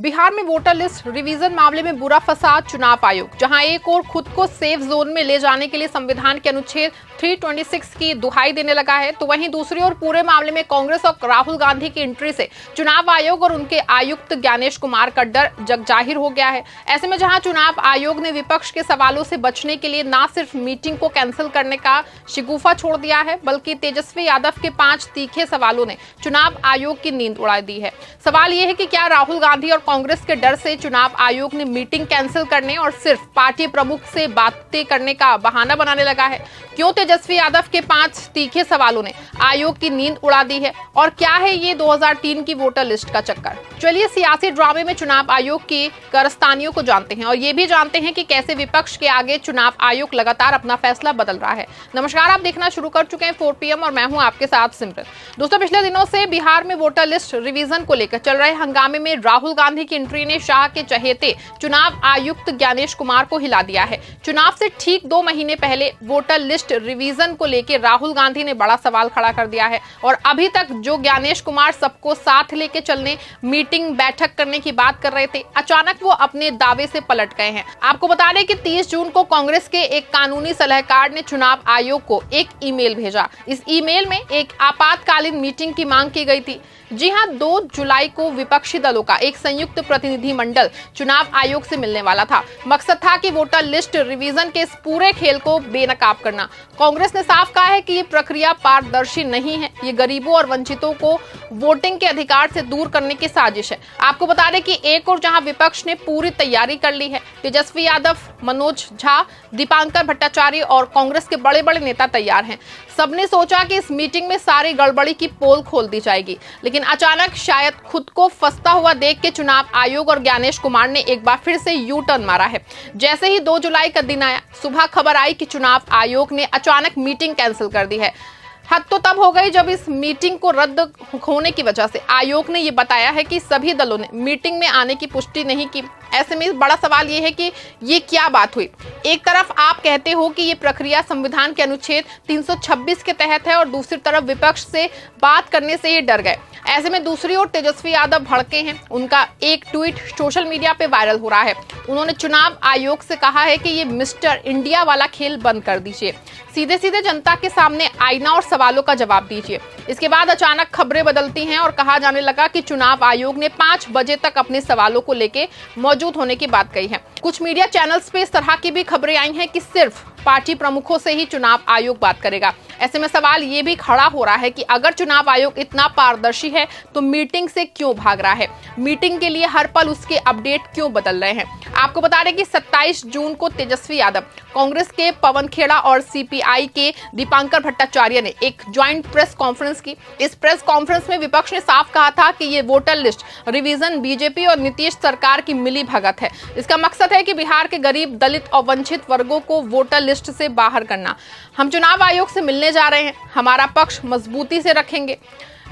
बिहार में voter list revision मामले में बुरा फंसा चुनाव आयोग। जहां एक और खुद को सेफ जोन में ले जाने के लिए संविधान के अनुच्छेद 326 की दुहाई देने लगा है, तो वहीं दूसरी ओर पूरे मामले में कांग्रेस और राहुल गांधी की एंट्री से चुनाव आयोग और उनके आयुक्त ज्ञानेश कुमार का डर जग जाहिर हो गया है। ऐसे में जहां चुनाव आयोग ने विपक्ष के सवालों से बचने के लिए न सिर्फ मीटिंग को कैंसिल करने का शिगुफा छोड़ दिया है, बल्कि तेजस्वी यादव के 5 तीखे सवालों ने चुनाव आयोग की नींद उड़ा दी है। सवाल यह है कि क्या राहुल गांधी और कांग्रेस के डर से चुनाव आयोग ने मीटिंग कैंसिल करने और सिर्फ पार्टी प्रमुख से बातें करने का बहाना बनाने लगा है? क्यों तेजस्वी यादव के 5 तीखे सवालों ने आयोग की नींद उड़ा दी है? और क्या है ये 2003 की वोटर लिस्ट का चक्कर? चलिए सियासी ड्रामे में चुनाव आयोग की कारस्तानियों को जानते हैं और ये भी जानते हैं कि कैसे विपक्ष के आगे चुनाव आयोग लगातार अपना फैसला बदल रहा है। नमस्कार, आप देखना शुरू कर चुके हैं 4 PM और मैं हूं आपके साथ सिमरन। दोस्तों, पिछले दिनों से बिहार में वोटर लिस्ट रिवीजन को लेकर चल रहे हंगामे में राहुल गांधी की एंट्री ने शाह के चहेते चुनाव आयुक्त ज्ञानेश कुमार को हिला दिया है। चुनाव से ठीक 2 महीने पहले वोटर लिस्ट रिवीजन को लेकर राहुल गांधी ने बड़ा सवाल खड़ा कर दिया है और अभी तक जो ज्ञानेश कुमार सबको साथ लेके चलने, मीटिंग, बैठक करने की बात कर रहे थे, अचानक वो अपने दावे से पलट गए हैं। आपको बता दें कि 30 जून को कांग्रेस के एक कानूनी सलाहकार ने चुनाव आयोग को एक ईमेल भेजा। इस ईमेल में एक आपातकालीन मीटिंग की मांग की गई थी। जी हां, 2 जुलाई को विपक्षी दलों का एक संयुक्त प्रतिनिधि मंडल चुनाव आयोग से मिलने वाला था। मकसद था कि वोटर लिस्ट रिवीजन के इस पूरे खेल को बेनकाब करना। कांग्रेस ने साफ कहा है कि ये प्रक्रिया पारदर्शी नहीं है, ये गरीबों और वंचितों को वोटिंग के अधिकार से दूर करने की साजिश है। आपको बता दें कि एक और जहां विपक्ष ने पूरी तैयारी कर ली है, तेजस्वी यादव, मनोज झा, दीपांकर भट्टाचार्य और कांग्रेस के बड़े बड़े नेता तैयार हैं। सबने सोचा कि इस मीटिंग में सारी गड़बड़ी की पोल खोल दी जाएगी, लेकिन अचानक शायद खुद को फंसता हुआ देख के चुनाव आयोग और ज्ञानेश कुमार ने एक बार फिर से यू टर्न मारा है। जैसे ही 2 जुलाई का दिन आया, सुबह खबर आई कि चुनाव आयोग ने अचानक मीटिंग कैंसिल कर दी है। हद तो तब हो गई जब इस मीटिंग को रद्द होने की वजह से आयोग ने ये बताया है कि सभी दलों ने मीटिंग में आने की पुष्टि नहीं की। ऐसे में बड़ा सवाल ये है कि ये क्या बात हुई? एक तरफ आप कहते हो कि ये प्रक्रिया संविधान के अनुच्छेद 326 के तहत है और दूसरी तरफ विपक्ष से बात करने से ये डर गए। ऐसे में दूसरी ओर तेजस्वी यादव भड़के हैं। उनका एक ट्वीट सोशल मीडिया पे वायरल हो रहा है। उन्होंने चुनाव आयोग से कहा है कि ये मिस्टर इंडिया वाला खेल बंद कर दीजिए, सीधे सीधे जनता के सामने आईना और सवालों का जवाब दीजिए। इसके बाद अचानक खबरें बदलती हैं और कहा जाने लगा कि चुनाव आयोग ने 5 बजे तक अपने सवालों को लेकर मौजूद होने की बात कही है। कुछ मीडिया चैनल्स पे इस तरह की भी खबरें आई हैं कि सिर्फ पार्टी प्रमुखों से ही चुनाव आयोग बात करेगा। ऐसे में सवाल ये भी खड़ा हो रहा है कि अगर चुनाव आयोग इतना पारदर्शी है तो मीटिंग से क्यों भाग रहा है? मीटिंग के लिए हर पल उसके अपडेट क्यों बदल रहे हैं? आपको बता दें कि 27 जून को तेजस्वी यादव, कांग्रेस के पवन खेड़ा और CPI के दीपांकर भट्टाचार्य ने एक ज्वाइंट प्रेस कॉन्फ्रेंस की। इस प्रेस कॉन्फ्रेंस में विपक्ष ने साफ कहा था कि ये वोटर लिस्ट रिवीजन बीजेपी और नीतीश सरकार की मिली भगत है। इसका मकसद है कि बिहार के गरीब, दलित और वंचित वर्गों को वोटर लिस्ट से बाहर करना। हम चुनाव आयोग से मिलने जा रहे हैं, हमारा पक्ष मजबूती से रखेंगे।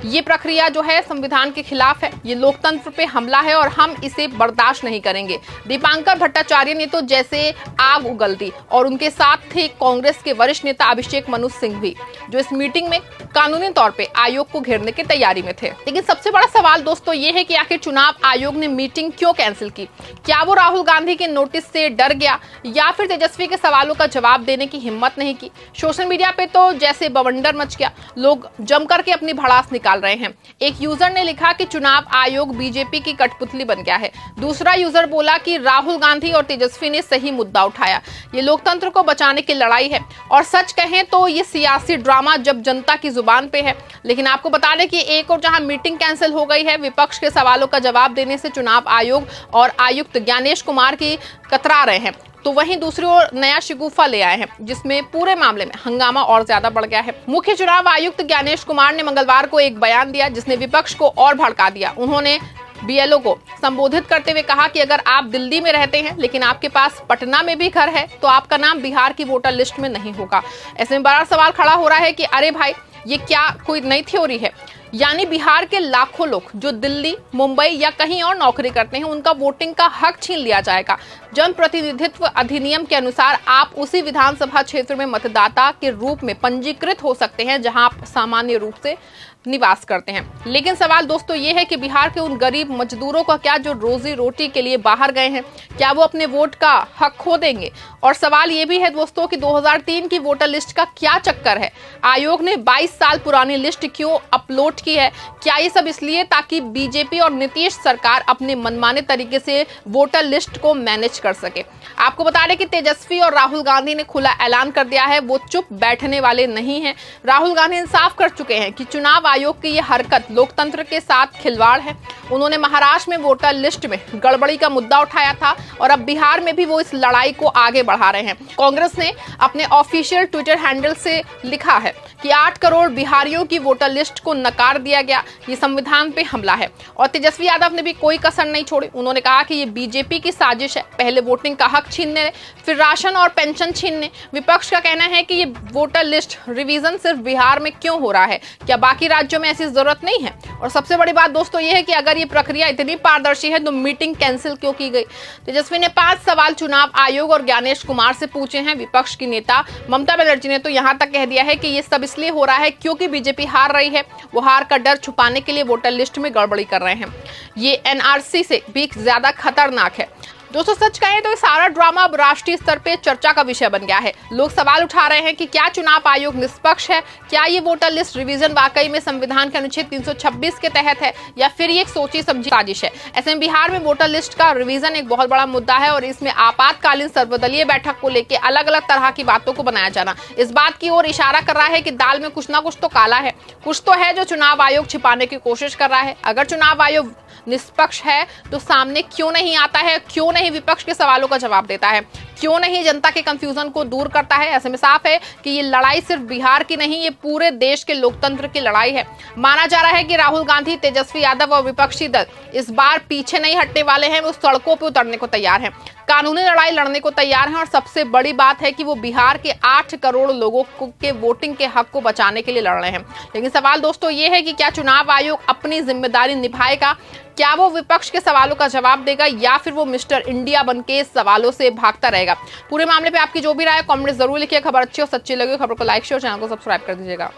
ये प्रक्रिया जो है संविधान के खिलाफ है, ये लोकतंत्र पे हमला है और हम इसे बर्दाश्त नहीं करेंगे। दीपांकर भट्टाचार्य ने तो जैसे आग उगल दी और उनके साथ थे कांग्रेस के वरिष्ठ नेता अभिषेक मनु सिंह भी, जो इस मीटिंग में कानूनी तौर पे आयोग को घेरने की तैयारी में थे। लेकिन सबसे बड़ा सवाल दोस्तों ये है कि आखिर चुनाव आयोग ने मीटिंग क्यों कैंसिल की? क्या वो राहुल गांधी के नोटिस से डर गया या फिर तेजस्वी के सवालों का जवाब देने की हिम्मत नहीं की? सोशल मीडिया पे तो जैसे बवंडर मच गया, लोग जमकर के अपनी भड़ास निकाल रहे हैं। एक यूजर ने लिखा कि चुनाव आयोग बीजेपी की कठपुतली बन गया है। दूसरा यूजर बोला कि राहुल गांधी और तेजस्वी ने सही मुद्दा उठाया, ये लोकतंत्र को बचाने की लड़ाई है। और सच कहें तो ये सियासी ड्रामा जब जनता की जुबान पे है। लेकिन आपको बता दें कि एक और जहां मीटिंग कैंसिल हो गई है, विपक्ष के सवालों का जवाब देने से चुनाव आयोग और आयुक्त ज्ञानेश कुमार की कतरा रहे हैं, तो वहीं दूसरी ओर नया शिगुफा ले आए हैं, जिसमें पूरे मामले में हंगामा और ज्यादा बढ़ गया है। मुख्य चुनाव आयुक्त ज्ञानेश कुमार ने मंगलवार को एक बयान दिया जिसने विपक्ष को और भड़का दिया। उन्होंने BLO को संबोधित करते हुए कहा कि अगर आप दिल्ली में रहते हैं लेकिन आपके पास पटना में भी घर है तो आपका नाम बिहार की वोटर लिस्ट में नहीं होगा। ऐसे में बड़ा सवाल खड़ा हो रहा है कि अरे भाई, ये क्या कोई नई थ्योरी है? यानी बिहार के लाखों लोग जो दिल्ली, मुंबई या कहीं और नौकरी करते हैं, उनका वोटिंग का हक छीन लिया जाएगा। जनप्रतिनिधित्व अधिनियम के अनुसार आप उसी विधानसभा क्षेत्र में मतदाता के रूप में पंजीकृत हो सकते हैं जहां आप सामान्य रूप से निवास करते हैं। लेकिन सवाल दोस्तों ये है कि बिहार के उन गरीब मजदूरों का क्या जो रोजी रोटी के लिए बाहर गए हैं, क्या वो अपने वोट का हक खो देंगे? और सवाल ये भी है दोस्तों कि 2003 की वोटर लिस्ट का क्या चक्कर है? आयोग ने 22 साल पुरानी लिस्ट क्यों अपलोड की है? क्या ये सब इसलिए ताकि बीजेपी और नीतीश सरकार अपने मनमाने तरीके से वोटर लिस्ट को मैनेज कर सके? आपको बता दें कि तेजस्वी और राहुल गांधी ने खुला ऐलान कर दिया है, वो चुप बैठने वाले नहीं हैं। राहुल गांधी इंसाफ कर चुके हैं कि चुनाव आयोग की ये हरकत लोकतंत्र के साथ खिलवाड़ है। उन्होंने महाराष्ट्र में वोटर लिस्ट में गड़बड़ी का मुद्दा उठाया था और अब बिहार में भी वो इस लड़ाई को आगे बढ़ा रहे हैं। कांग्रेस ने अपने ऑफिशियल ट्विटर हैंडल से लिखा है कि 8 करोड़ बिहारियों की वोटर लिस्ट को नकार दिया गया, ये संविधान पे हमला है। और तेजस्वी यादव ने भी कोई कसर नहीं छोड़ी। उन्होंने कहा कि ये बीजेपी की साजिश है, पहले वोटिंग का हक छीनने, फिर राशन और पेंशन छीनने। विपक्ष का कहना है कि ये वोटर लिस्ट रिवीजन सिर्फ बिहार में क्यों हो रहा है, क्या बाकी राज्यों में ऐसी जरूरत नहीं है? और सबसे बड़ी बात दोस्तों ये है कि अगर ये प्रक्रिया इतनी पारदर्शी है तो मीटिंग कैंसिल क्यों की गई? तेजस्वी ने 5 सवाल चुनाव आयोग और ज्ञानेश कुमार से पूछे हैं। विपक्ष की नेता ममता बनर्जी ने तो यहां तक कह दिया है कि ये सब इसलिए हो रहा है क्योंकि बीजेपी हार रही है, वो हार का डर छुपाने के लिए वोटर लिस्ट में गड़बड़ी कर रहे हैं। ये एनआरसी से भी ज्यादा खतरनाक है। दोस्तों सच कहें तो सारा ड्रामा अब राष्ट्रीय स्तर पे चर्चा का विषय बन गया है। लोग सवाल उठा रहे हैं कि क्या चुनाव आयोग निष्पक्ष है, क्या ये वोटर लिस्ट रिवीजन वाकई में संविधान के अनुच्छेद 326 के तहत है, या फिर ये एक सोची समझी साजिश है। ऐसे में बिहार में वोटर लिस्ट का रिवीजन एक बहुत बड़ा मुद्दा है और इसमें आपातकालीन सर्वदलीय बैठक को लेकर अलग अलग तरह की बातों को बनाया जाना इस बात की ओर इशारा कर रहा है कि दाल में कुछ ना कुछ तो काला है, कुछ तो है जो चुनाव आयोग छिपाने की कोशिश कर रहा है। अगर चुनाव आयोग निष्पक्ष है तो सामने क्यों नहीं आता है, क्यों नहीं विपक्ष के सवालों का जवाब देता है, क्यों नहीं जनता के कंफ्यूजन को दूर करता है? ऐसे में साफ है कि ये लड़ाई सिर्फ बिहार की नहीं, ये पूरे देश के लोकतंत्र की लड़ाई है। माना जा रहा है कि राहुल गांधी, तेजस्वी यादव और विपक्षी दल इस बार पीछे नहीं हटने वाले हैं, वो सड़कों पर उतरने को तैयार हैं, कानूनी लड़ाई लड़ने को तैयार हैं। और सबसे बड़ी बात है कि वो बिहार के 8 करोड़ लोगों के वोटिंग के हक को बचाने के लिए लड़ रहे हैं। लेकिन सवाल दोस्तों ये है कि क्या चुनाव आयोग अपनी जिम्मेदारी निभाएगा? क्या वो विपक्ष के सवालों का जवाब देगा या फिर वो मिस्टर इंडिया बनके सवालों से भागता रहेगा? पूरे मामले पे आपकी जो भी राय है कमेंट जरूर लिखिए। खबर अच्छी और सच्ची लगी खबर को लाइक शेयर, चैनल को सब्सक्राइब कर दीजिएगा।